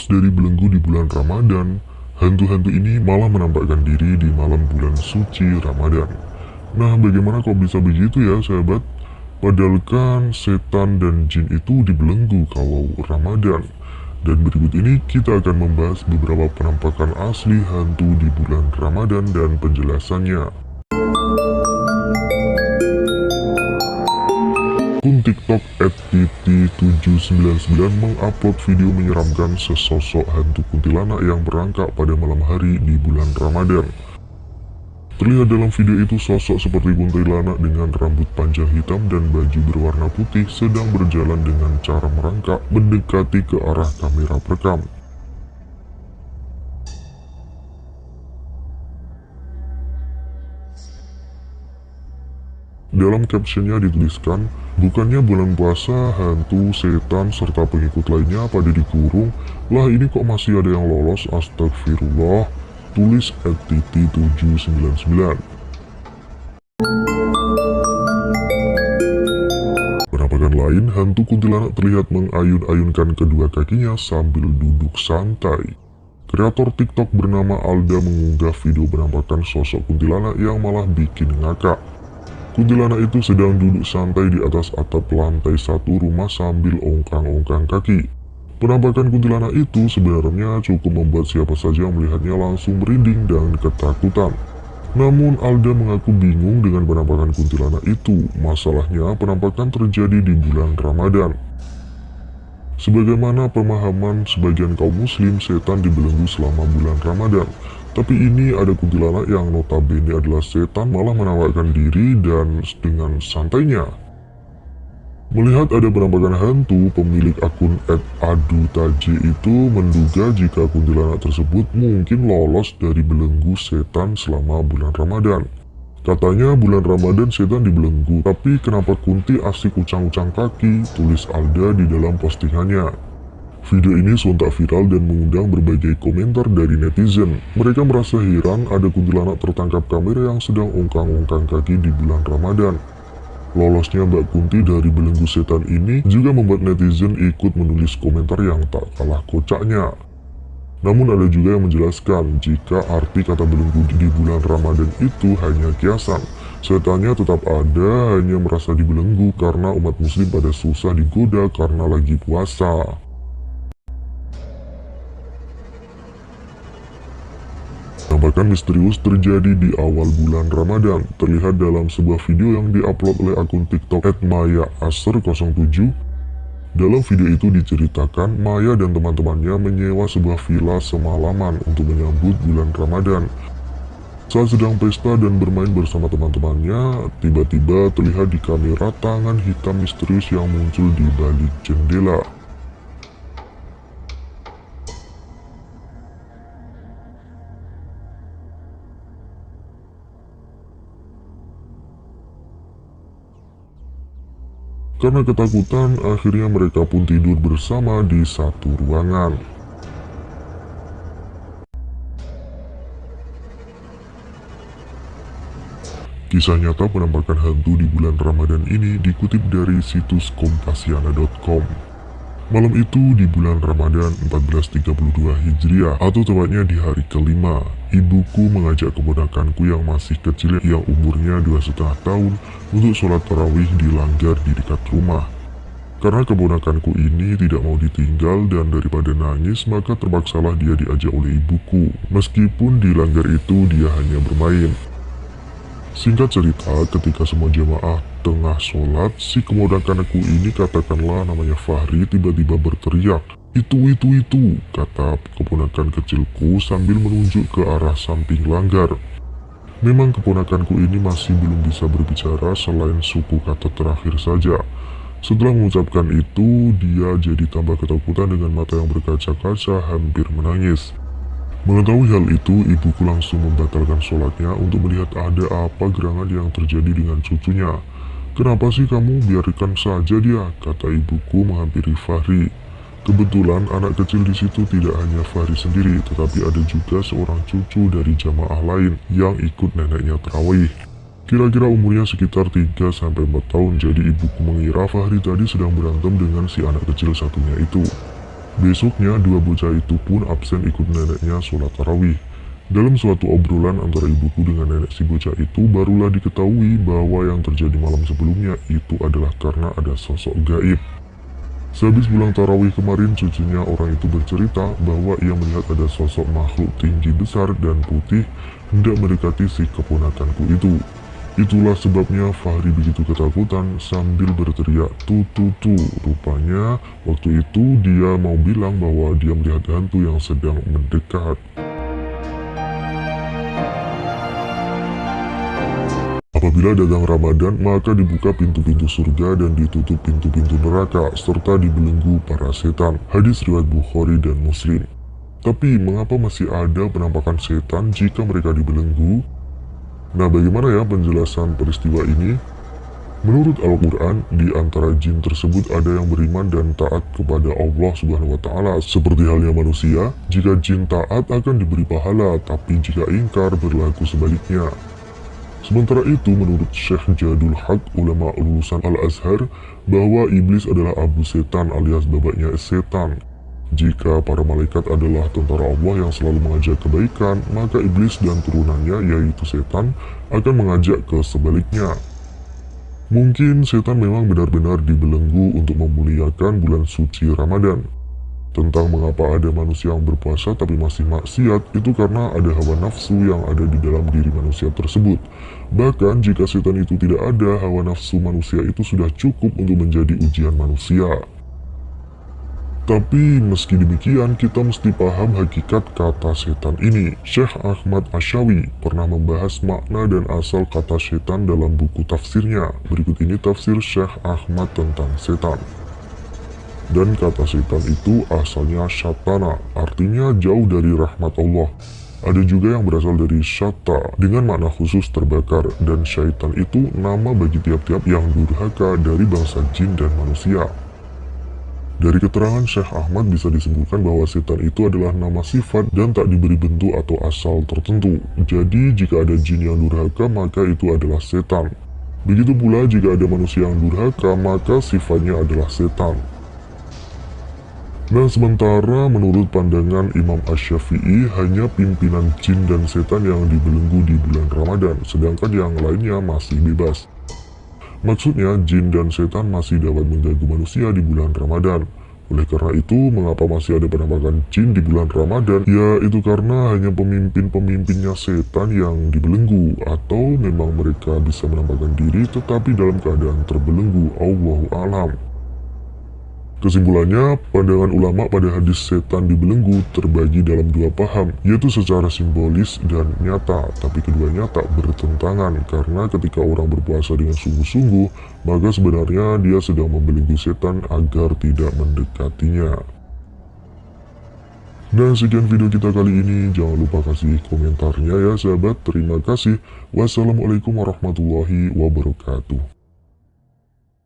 dari belenggu di bulan Ramadan, hantu-hantu ini malah menampakkan diri di malam bulan suci Ramadan. Nah, bagaimana kok bisa begitu ya, sahabat? Padahal kan setan dan jin itu dibelenggu kalau Ramadan. Dan berikut ini kita akan membahas beberapa penampakan asli hantu di bulan Ramadan dan penjelasannya. Akun TikTok @titi799 mengupload video menyeramkan sesosok hantu kuntilanak yang berangkak pada malam hari di bulan Ramadan. Terlihat dalam video itu sosok seperti kuntilanak dengan rambut panjang hitam dan baju berwarna putih sedang berjalan dengan cara merangkak mendekati ke arah kamera perekam. Dalam captionnya dituliskan, bukannya bulan puasa, hantu, setan, serta pengikut lainnya pada dikurung, lah ini kok masih ada yang lolos, astagfirullah, tulis @titi799. Penampakan lain, hantu kuntilanak terlihat mengayun-ayunkan kedua kakinya sambil duduk santai. Kreator TikTok bernama Alda mengunggah video penampakan sosok kuntilanak yang malah bikin ngakak. Kuntilanak itu sedang duduk santai di atas atap lantai 1 rumah sambil ongkang-ongkang kaki. Penampakan kuntilanak itu sebenarnya cukup membuat siapa saja yang melihatnya langsung merinding dan ketakutan. Namun Alda mengaku bingung dengan penampakan kuntilanak itu. Masalahnya penampakan terjadi di bulan Ramadan. Sebagaimana pemahaman sebagian kaum muslim, setan dibelenggu selama bulan Ramadan. Tapi ini ada kuntilanak yang notabene adalah setan malah menampakkan diri dan dengan santainya. Melihat ada penampakan hantu, pemilik akun @adutaji itu menduga jika kuntilanak tersebut mungkin lolos dari belenggu setan selama bulan Ramadan. Katanya bulan Ramadan setan dibelenggu, tapi kenapa kunti asik ucang-ucang kaki, tulis Alda di dalam postingannya. Video ini sontak viral dan mengundang berbagai komentar dari netizen. Mereka merasa heran ada kuntilanak tertangkap kamera yang sedang ongkang-ongkang kaki di bulan Ramadan. Lolosnya Mbak Kunti dari belenggu setan ini juga membuat netizen ikut menulis komentar yang tak kalah kocaknya. Namun ada juga yang menjelaskan jika arti kata belenggu di bulan Ramadan itu hanya kiasan. Setannya tetap ada, hanya merasa dibelenggu karena umat muslim pada susah digoda karena lagi puasa. Penampakan misterius terjadi di awal bulan Ramadan, terlihat dalam sebuah video yang diupload oleh akun TikTok @maya_aser07. Dalam video itu diceritakan, Maya dan teman-temannya menyewa sebuah villa semalaman untuk menyambut bulan Ramadan. Saat sedang pesta dan bermain bersama teman-temannya, tiba-tiba terlihat di kamera tangan hitam misterius yang muncul di balik jendela. Karena ketakutan, akhirnya mereka pun tidur bersama di satu ruangan. Kisah nyata penampakan hantu di bulan Ramadan ini dikutip dari situs kompasiana.com. Malam itu di bulan Ramadan 1432 Hijriah, atau tepatnya di hari kelima, ibuku mengajak keponakanku yang masih kecil yang umurnya 2,5 tahun untuk sholat tarawih di langgar di dekat rumah. Karena keponakanku ini tidak mau ditinggal dan daripada nangis, maka terpaksalah dia diajak oleh ibuku. Meskipun di langgar itu dia hanya bermain. Singkat cerita, ketika semua jamaah tengah sholat, si keponakanku ini, katakanlah namanya Fahri, tiba-tiba berteriak, itu, kata keponakan kecilku sambil menunjuk ke arah samping langgar. Memang keponakanku ini masih belum bisa berbicara selain suku kata terakhir saja. Setelah mengucapkan itu, dia jadi tambah ketakutan dengan mata yang berkaca-kaca hampir menangis. Mengetahui hal itu, ibuku langsung membatalkan sholatnya untuk melihat ada apa gerangan yang terjadi dengan cucunya. Kenapa sih kamu biarkan saja dia, kata ibuku menghampiri Fahri. Kebetulan anak kecil di situ tidak hanya Fahri sendiri, tetapi ada juga seorang cucu dari jamaah lain yang ikut neneknya tarawih. Kira-kira umurnya sekitar 3-4 tahun, jadi ibuku mengira Fahri tadi sedang berantem dengan si anak kecil satunya itu. Besoknya dua bocah itu pun absen ikut neneknya sholat tarawih. Dalam suatu obrolan antara ibuku dengan nenek si bocah itu, barulah diketahui bahwa yang terjadi malam sebelumnya itu adalah karena ada sosok gaib. Sehabis pulang tarawih kemarin, cucunya orang itu bercerita bahwa ia melihat ada sosok makhluk tinggi besar dan putih hendak mendekati si keponakanku itu. Itulah sebabnya Fahri begitu ketakutan sambil berteriak tututu. Rupanya waktu itu dia mau bilang bahwa dia melihat hantu yang sedang mendekat. Apabila datang Ramadan, maka dibuka pintu-pintu surga dan ditutup pintu-pintu neraka, serta dibelenggu para setan. Hadis riwayat Bukhari dan Muslim. Tapi mengapa masih ada penampakan setan jika mereka dibelenggu? Nah, bagaimana ya penjelasan peristiwa ini? Menurut Al-Quran, di antara jin tersebut ada yang beriman dan taat kepada Allah Subhanahu wa Ta'ala. Seperti halnya manusia, jika jin taat akan diberi pahala, tapi jika ingkar berlaku sebaliknya. Sementara itu, menurut Syekh Jadul Haq, ulama lulusan Al-Azhar, bahwa iblis adalah abu setan alias babaknya setan. Jika para malaikat adalah tentara Allah yang selalu mengajak kebaikan, maka iblis dan turunannya, yaitu setan, akan mengajak ke sebaliknya. Mungkin setan memang benar-benar dibelenggu untuk memuliakan bulan suci Ramadan. Tentang mengapa ada manusia yang berpuasa tapi masih maksiat, itu karena ada hawa nafsu yang ada di dalam diri manusia tersebut. Bahkan jika setan itu tidak ada, hawa nafsu manusia itu sudah cukup untuk menjadi ujian manusia. Tapi meski demikian, kita mesti paham hakikat kata setan ini. Syekh Ahmad Asyawi pernah membahas makna dan asal kata setan dalam buku tafsirnya. Berikut ini tafsir Syekh Ahmad tentang setan. Dan kata setan itu asalnya syatana, artinya jauh dari rahmat Allah. Ada juga yang berasal dari syata, dengan makna khusus terbakar. Dan syaitan itu nama bagi tiap-tiap yang durhaka dari bangsa jin dan manusia. Dari keterangan Syekh Ahmad bisa disimpulkan bahwa setan itu adalah nama sifat dan tak diberi bentuk atau asal tertentu. Jadi jika ada jin yang durhaka, maka itu adalah setan. Begitu pula jika ada manusia yang durhaka, maka sifatnya adalah setan. Nah, sementara menurut pandangan Imam Asy-Syafi'i, hanya pimpinan jin dan setan yang dibelenggu di bulan Ramadan, sedangkan yang lainnya masih bebas. Maksudnya, jin dan setan masih dapat mengganggu manusia di bulan Ramadan. Oleh karena itu, mengapa masih ada penampakan jin di bulan Ramadan? Ya, itu karena hanya pemimpin-pemimpinnya setan yang dibelenggu, atau memang mereka bisa menampakkan diri tetapi dalam keadaan terbelenggu. Allahu a'lam. Kesimpulannya, pandangan ulama pada hadis setan dibelenggu terbagi dalam dua paham, yaitu secara simbolis dan nyata, tapi keduanya tak bertentangan, karena ketika orang berpuasa dengan sungguh-sungguh, maka sebenarnya dia sedang membelenggu setan agar tidak mendekatinya. Dan sekian video kita kali ini, jangan lupa kasih komentarnya ya sahabat, terima kasih. Wassalamualaikum warahmatullahi wabarakatuh.